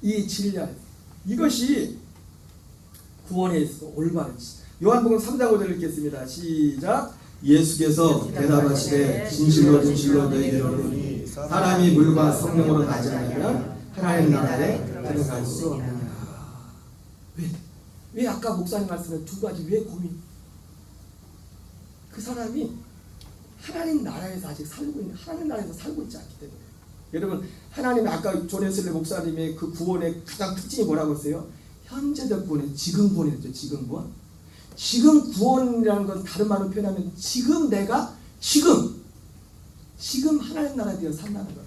이 진리 안에서, 이것이 구원에 있어 올바른 지. 요한복음 3장 5절을 읽겠습니다. 시작. 예수께서 대답하시되 진실로 진실로 너희에게 이르노니 사람이 물과 성령으로 나지 않으면 하나님 나라에 들어갈 수 없느니라. 왜 아까 목사님 말씀에 두 가지 왜 고민? 그 사람이 하나님 나라에서 아직 살고 있는, 하나님 나라에서 살고 있지 않기 때문에. 여러분, 하나님 아까 존에슬레 목사님의 그 구원의 가장 특징이 뭐라고 했어요? 현재적 구원은 지금 구원이었죠. 지금 구원. 지금 구원이라는 건 다른 말로 표현하면 지금 내가 지금 하나님 나라에 되어 산다는 겁니다.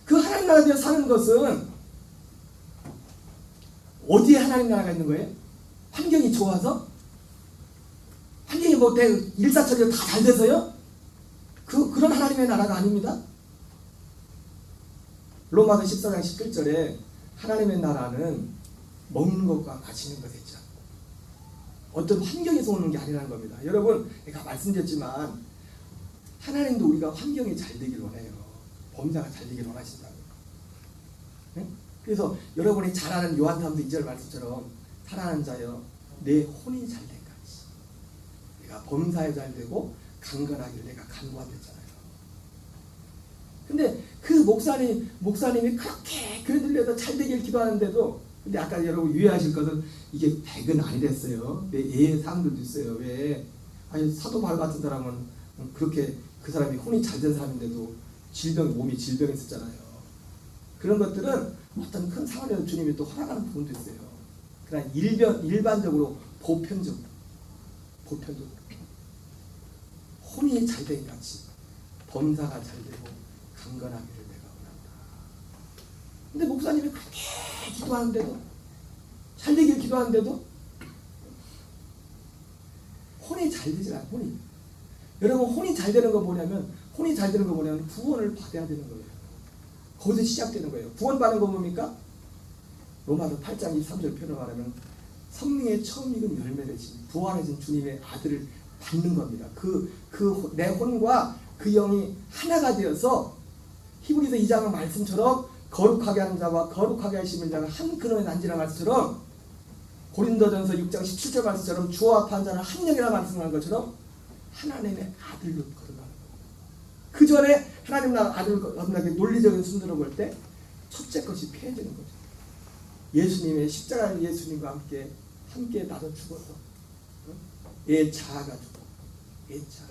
그 하나님 나라에 되어 사는 것은 어디에 하나님 나라가 있는 거예요? 환경이 좋아서? 환경이 뭐 일사천리로 다 잘 돼서요? 그런 하나님의 나라가 아닙니다. 로마서 14장 17절에 하나님의 나라는 먹는 것과 마시는 것에 있지 않고 어떤 환경에서 오는 게 아니라는 겁니다. 여러분, 제가 말씀드렸지만 하나님도 우리가 환경이 잘 되길 원해요. 범사가 잘 되길 원하신다고. 네? 그래서 여러분이 잘 아는 요한복음 2절 말씀처럼 사랑하는 자여 내 혼이 잘 된 같이 내가 범사에 잘 되고 강건하길 내가 간구하였잖아요. 근데 그 목사님이 그렇게 교회 들려서 잘 되길 기도하는데도, 근데 아까 여러분 유의하실 것은 이게 100은 아니랬어요. 왜 예의 사항들도 있어요. 왜? 아니 사도 바울 같은 사람은 그렇게 그 사람이 혼이 잘 된 사람인데도 몸이 질병이 있었잖아요. 그런 것들은 어떤 큰 상황에서 주님이 또 허락하는 부분도 있어요. 그러나 일반적으로 보편적으로 혼이 잘 된 같이 범사가 잘 되고 강건하기를 내가 원한다. 근데 목사님이 그렇게 기도하는데도, 잘 되길 기도하는데도 혼이 잘 되지 않아요. 혼이. 여러분, 혼이 잘 되는 거 뭐냐면 구원을 받아야 되는 거예요. 거기서 시작되는 거예요. 구원받는 거 뭡니까? 로마서 8장 23절 표현을 말하면 성령의 처음 익은 열매 대신 부활하신 주님의 아들을 받는 겁니다. 내 혼과 그 영이 하나가 되어서 히브리서 2장의 말씀처럼 거룩하게 하는 자와 거룩하게 하시는 자가 한 근원에 난지라 말씀처럼, 고린도전서 6장 17절 말씀처럼 주와 합한 자는 한 영이라 말씀하는 것처럼 하나님의 아들로 거듭나는 거예요. 그 전에 하나님 나라 아들을 거듭나게 논리적인 순서로 볼 때 첫째 것이 폐해지는 거죠. 예수님의 십자가 예수님과 함께 나도 죽어서 애차가지고 애차.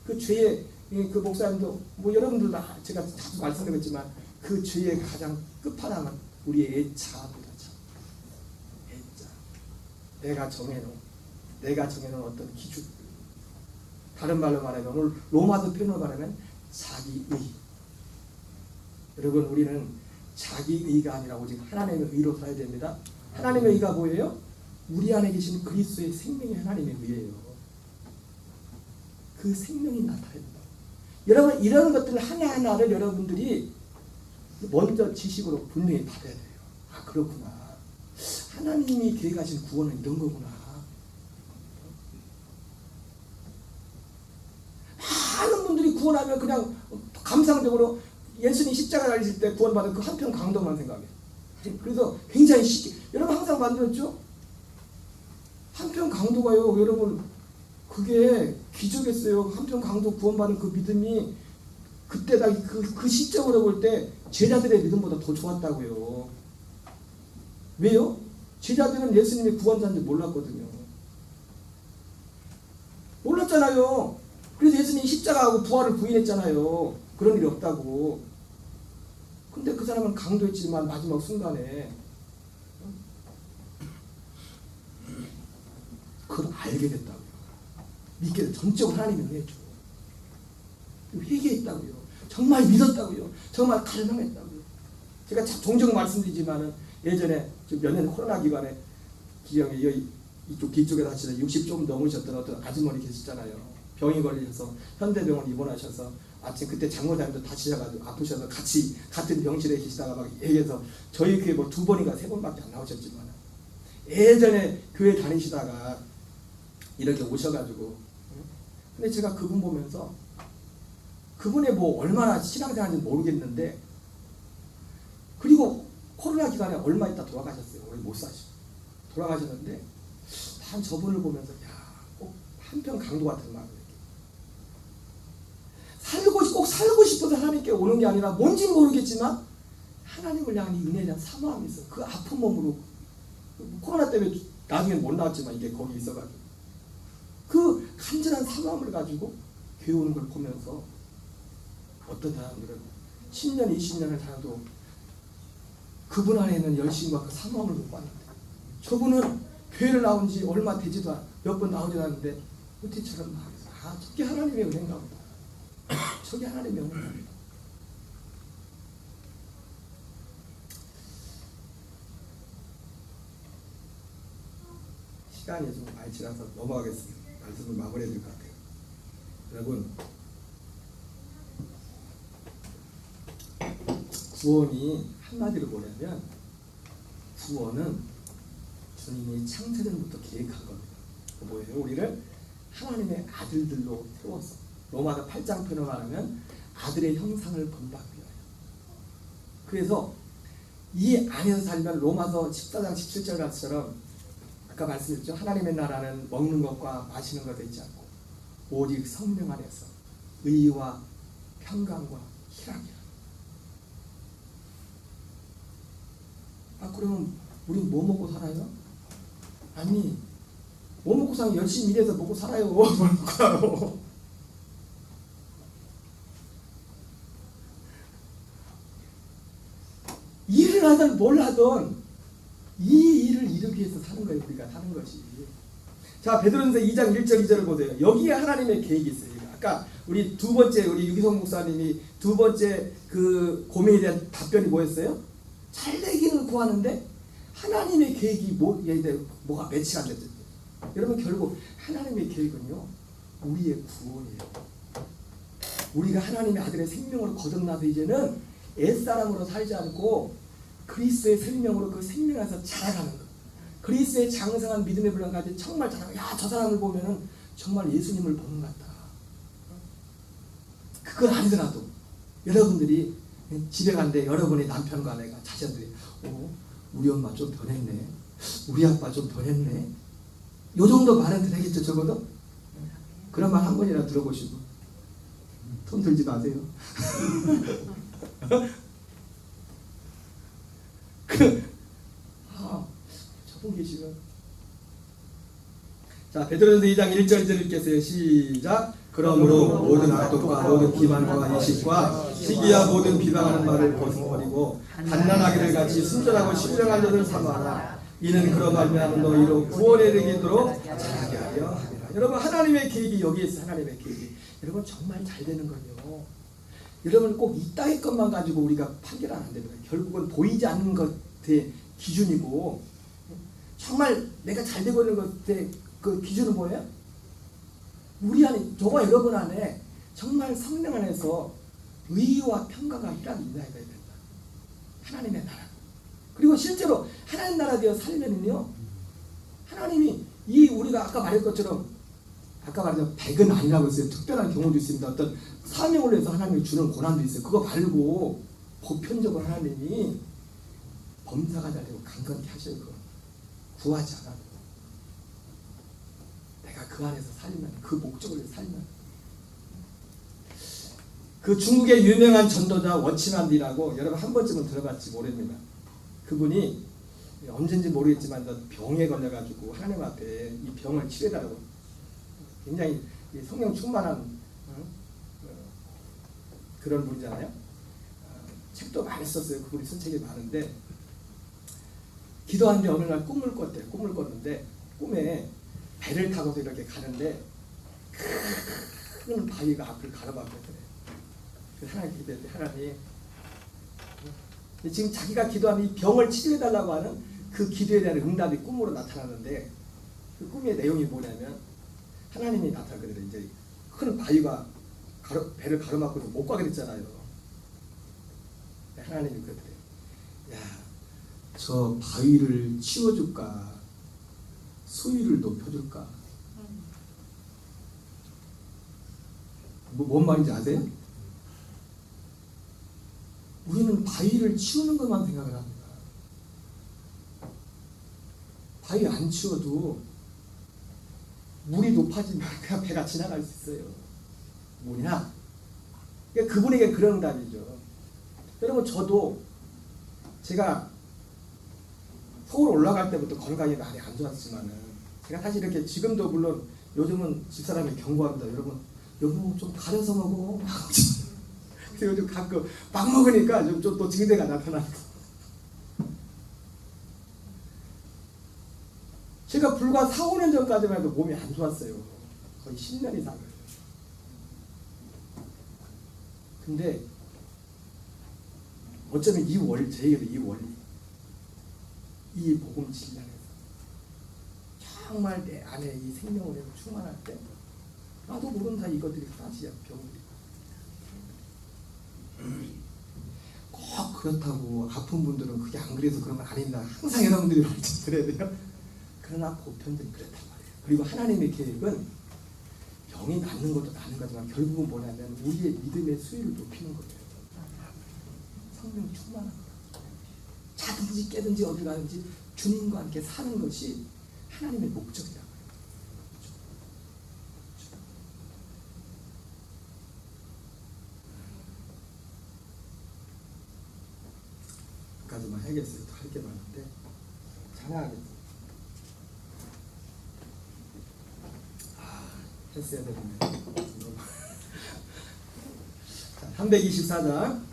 그 죄의 그 목사님도 뭐 여러분들 다 제가 자주 말씀드렸지만 그 죄의 가장 끝판왕은 우리의 애차보다 참. 애차. 내가 정해놓은 어떤 기준. 다른 말로 말하면 오늘 로마서 표현으로 말하면 자기의. 여러분 우리는 자기의가 아니라 오직 하나님의 의로 살아야 됩니다. 하나님의 의가 뭐예요? 우리 안에 계신 그리스도의 생명이 하나님의 의예요. 그 생명이 나타나야 된다. 여러분 이런 것들 하나하나를 여러분들이 먼저 지식으로 분명히 받아야 돼요. 아 그렇구나. 하나님이 계획하신 구원은 이런 거구나. 많은 분들이 구원하면 그냥 감상적으로 예수님 십자가 달리실 때 구원받은 그 한편 강도만 생각해요. 그래서 굉장히 쉽게 여러분 항상 만들었죠? 한편 강도가요 여러분 그게 기적이었어요. 한편 강도 구원받은 그 믿음이 그때다 그 시점으로 볼 때 제자들의 믿음보다 더 좋았다고요. 왜요? 제자들은 예수님이 구원자인지 몰랐거든요. 몰랐잖아요. 그래서 예수님이 십자가하고 부활을 부인했잖아요. 그런 일이 없다고. 근데 그 사람은 강도였지만 마지막 순간에 그걸 알게 됐다고요. 믿게 전적으로 하나님이 은혜죠. 회개했다고요. 정말 믿었다고요. 정말 갈망했다고요. 제가 종종 말씀드리지만은 예전에 몇 년 코로나 기간에 기영에 이쪽 뒤쪽에 사시는 60 좀 넘으셨던 어떤 아주머니 계시잖아요. 병이 걸리셔서 현대병원 입원하셔서 아침 그때 장로사님도 다치셔가지고 아프셔서 같이 같은 병실에 계시다가 막 얘기해서 저희 교회 뭐 2번인가 3번밖에 안 나오셨지만 예전에 교회 다니시다가 이렇게 오셔가지고 근데 제가 그분 보면서 그분의 뭐 얼마나 신앙생활인지 모르겠는데 그리고 코로나 기간에 얼마 있다 돌아가셨어요. 오래 못 사시고 돌아가셨는데 난 저분을 보면서 야, 꼭 한편 강도 같은 마음을 꼭 살고 싶어서 하나님께 오는 게 아니라 뭔지 모르겠지만 하나님을 향한 이 은혜에 대한 사모함이 있어요. 그 아픈 몸으로 코로나 때문에 나중에 못 나왔지만 이게 거기 있어가지고 그 간절한 사모함을 가지고 교회 오는 걸 보면서 어떤 사람들은 10년, 20년을 살아도 그분 안에 있는 열심과 그 사모함을 못 봤는데 저분은 교회를 나온 지 얼마 되지도 몇 번 나오지도 않는데 어떻게 저런 마음이 있어요. 아, 저게 하나님의 은혜인가 보다. 저게 하나님의 은혜입니다. 시간이 좀 많이 지나서 넘어가겠습니다. 말씀을 마무리해야 될 것 같아요. 여러분 구원이 한마디로 보려면 구원은 주님이 창세전부터 계획한 겁니다. 뭐예요? 우리를 하나님의 아들들로 세워서 로마서 8장 표현을 말하면 아들의 형상을 본받기 위하여. 그래서 이 안에서 살면 로마서 14장 17절 같이처럼 아까 말씀드렸죠. 하나님의 나라는 먹는 것과 마시는 것 되지 않고 오직 성령 안에서 의와 평강과 희락이라. 아 그러면 우린 뭐 먹고 살아요? 아니 뭐 먹고 살아요? 열심히 일해서 먹고 살아요. 뭐 먹고 살아요? 일을 하든 뭘 하든 이 일을 이루기 위해서 사는 거예요. 우리가 사는 것이. 자 베드로전서 2장 1절 2절을 보세요. 여기에 하나님의 계획이 있어요. 아까 우리 두 번째 우리 유기성 목사님이 두 번째 그 고민에 대한 답변이 뭐였어요? 잘 되기는 구하는데 하나님의 계획이 뭐가 매치가 안 됐죠. 여러분 결국 하나님의 계획은요 우리의 구원이에요. 우리가 하나님의 아들의 생명으로 거듭나서 이제는 옛사람으로 살지 않고 그리스도의 생명으로 그 생명에서 자라가는 것. 그리스도의 장성한 믿음의 분량까지 정말 자라가. 야, 저 사람을 보면은 정말 예수님을 보는 것 같다. 그건 아니더라도 여러분들이 집에 간데 여러분의 남편과 아내가 자녀들이 우리 엄마 좀 변했네. 우리 아빠 좀 변했네. 요 정도 말은 되겠죠 적어도? 그런 말 한 번이라도 들어보시고 손 들지 마세요. 저분 계시면 자, 베드로전서 2장 1절 2절 읽겠어요. 시작. 그러므로 모든 악독과 모든 기만과 이식과 시기와 모든 비방하는 말을 벗어버리고 갓난아기를 같이 순전하고 신령한 자들 삼아라. 이는 그런 말미암아 너희로 구원에 이르도록 자라게 하려 함이라. 여러분, 하나님의 계획이 여기에 있어요. 하나님의 계획이. 여러분, 정말 잘 되는 건요, 여러분 꼭 이따위 것만 가지고 우리가 판결은 안 됩니다. 결국은 보이지 않는 것의 기준이고, 정말 내가 잘 되고 있는 것의 그 기준은 뭐예요? 우리 안에, 저와 여러분 안에 정말 성령 안에서 의와 평강과 희락이 임하여야 된다. 하나님의 나라. 그리고 실제로 하나님 나라 되어 살면은요, 하나님이 이 우리가 아까 말한 것처럼, 아까 말한 100은 아니라고 했어요. 특별한 경우도 있습니다. 어떤 사명을 위해서 하나님이 주는 고난도 있어요. 그거 말고 보편적으로 하나님이 범사가 잘 되고 강건케 하셔요. 그거 구하지 않아도 내가 그 안에서 살면, 그 목적을 위해서 살면. 그 중국의 유명한 전도자 워치만디라고 여러분 한 번쯤은 들어봤지 모릅니다. 그분이 언젠지 모르겠지만 병에 걸려가지고 하나님 앞에 이 병을 치료해달라고, 굉장히 성령 충만한 그런 분이잖아요. 책도 많이 썼어요. 그분이 쓴 책이 많은데, 기도하는데 어느 날 꿈을 꿨대요. 꿈을 꿨는데 꿈에 배를 타고서 이렇게 가는데 큰 바위가 앞을 가로막혔대요. 하나님 기도했대. 하나님, 지금 자기가 기도하는 이 병을 치료해달라고 하는 그 기도에 대한 응답이 꿈으로 나타나는데, 그 꿈의 내용이 뭐냐면 하나님이 나타나거든요. 이제 큰 바위가 배를 가로막고서 못 가게 됐잖아요. 하나님이 그랬대요. 야, 저 바위를 치워줄까, 수위를 높여줄까? 뭔 말인지 아세요? 우리는 바위를 치우는 것만 생각을 합니다. 바위 안 치워도 물이 높아지면 그냥 배가 지나갈 수 있어요. 뭐냐? 그러니까 그분에게 그런 답이죠. 여러분, 저도 제가 서울 올라갈 때부터 건강이 많이 안 좋았지만은, 제가 사실 이렇게 지금도 물론 요즘은 집사람이 경고합니다. 여러분 좀 가려서 먹어. 그래서 요즘 가끔 막 먹으니까 좀 또 증세가 나타나고. 제가 불과 4, 5년 전까지만 해도 몸이 안 좋았어요. 거의 10년 이상을. 근데 어쩌면 이 원리, 저에게도 이 원리, 이 복음 진리안에서 정말 내 안에 이 생명을 충만할 때, 나도 모르는 사이 이것들이 사실이야, 병들이. 꼭 그렇다고 아픈 분들은 그게 안 그래서 그런 건 아닙니다. 항상 여러분들이 말씀드려야 돼요. 그러나 보편들은 그렇단 말이에요. 그리고 하나님의 계획은 병이 낫는 것도 낫는 거지만 결국은 뭐냐면 우리의 믿음의 수위를 높이는 거예요. 성령 충만한 거. 자든지 깨든지 어디 가든지 주님과 함께 사는 것이 하나님의 목적이라고 해요. 까지만 해야겠어요. 또 할 게 많은데 찬양하겠습니다. 했어야 되는데. 자, 324장